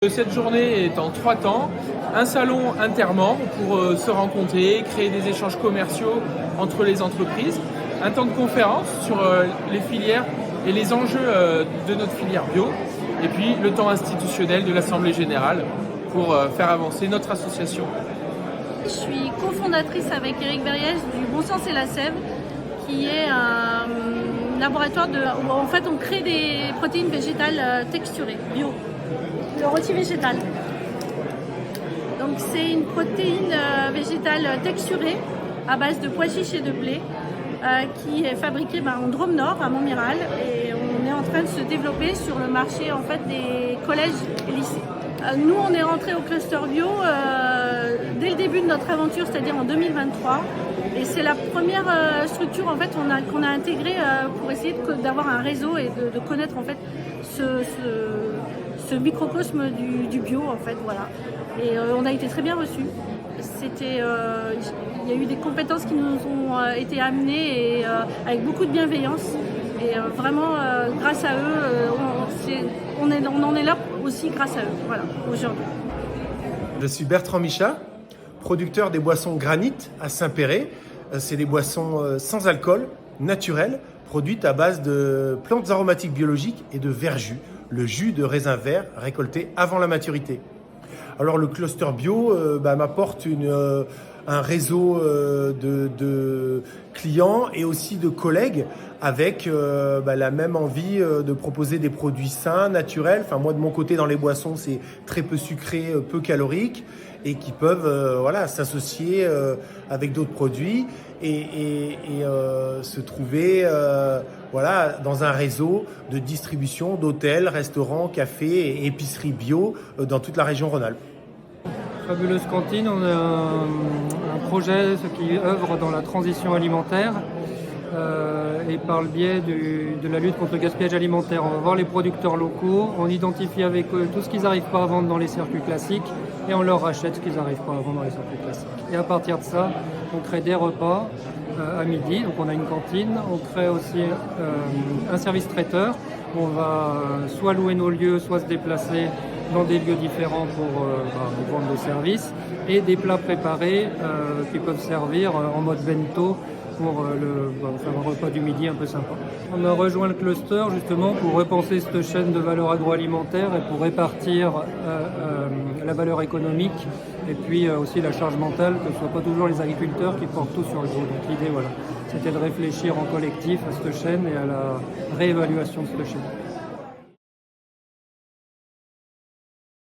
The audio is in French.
Cette journée est en 3 temps, un salon intermembre pour se rencontrer, créer des échanges commerciaux entre les entreprises, un temps de conférence sur les filières et les enjeux de notre filière bio, et puis le temps institutionnel de l'Assemblée Générale pour faire avancer notre association. Je suis cofondatrice avec Eric Verriès du Bon Sens et la Sève, qui est un laboratoire où en fait on crée des protéines végétales texturées, bio. Le rôti végétal. Donc c'est une protéine végétale texturée à base de pois chiches et de blé qui est fabriquée en Drôme Nord à Montmiral, et on est en train de se développer sur le marché en fait des collèges et lycées. Nous on est rentré au cluster bio dès le début de notre aventure, c'est-à-dire en 2023, et c'est la première structure en fait qu'on a intégrée pour essayer d'avoir un réseau et de connaître en fait ce microcosme du bio en fait, voilà. Et on a été très bien reçus. Il y a eu des compétences qui nous ont été amenées et avec beaucoup de bienveillance. Et vraiment, grâce à eux, on en est là aussi grâce à eux, voilà, aujourd'hui. Je suis Bertrand Michat, producteur des boissons Granit à Saint-Péray. C'est des boissons sans alcool, naturelles, produites à base de plantes aromatiques biologiques et de verjus, le jus de raisin vert récolté avant la maturité. Alors le cluster bio m'apporte un réseau de clients et aussi de collègues avec la même envie de proposer des produits sains, naturels. Enfin, moi de mon côté dans les boissons c'est très peu sucré, peu calorique, et qui peuvent s'associer avec d'autres produits et se trouver dans un réseau de distribution d'hôtels, restaurants, cafés et épiceries bio dans toute la région Rhône-Alpes. Fabuleuse Cantine, on a un projet qui œuvre dans la transition alimentaire et par le biais de la lutte contre le gaspillage alimentaire. On va voir les producteurs locaux, on identifie avec eux tout ce qu'ils n'arrivent pas à vendre dans les circuits classiques et on leur rachète ce qu'ils n'arrivent pas à vendre dans les circuits classiques. Et à partir de ça, on crée des repas à midi, donc on a une cantine, on crée aussi un service traiteur. On va soit louer nos lieux, soit se déplacer dans des lieux différents pour vendre nos services, et des plats préparés qui peuvent servir en mode bento pour faire un repas du midi un peu sympa. On a rejoint le cluster justement pour repenser cette chaîne de valeur agroalimentaire et pour répartir la valeur économique et puis aussi la charge mentale, que ce ne soit pas toujours les agriculteurs qui portent tout sur le dos. Donc l'idée, c'était de réfléchir en collectif à cette chaîne et à la réévaluation de cette chaîne.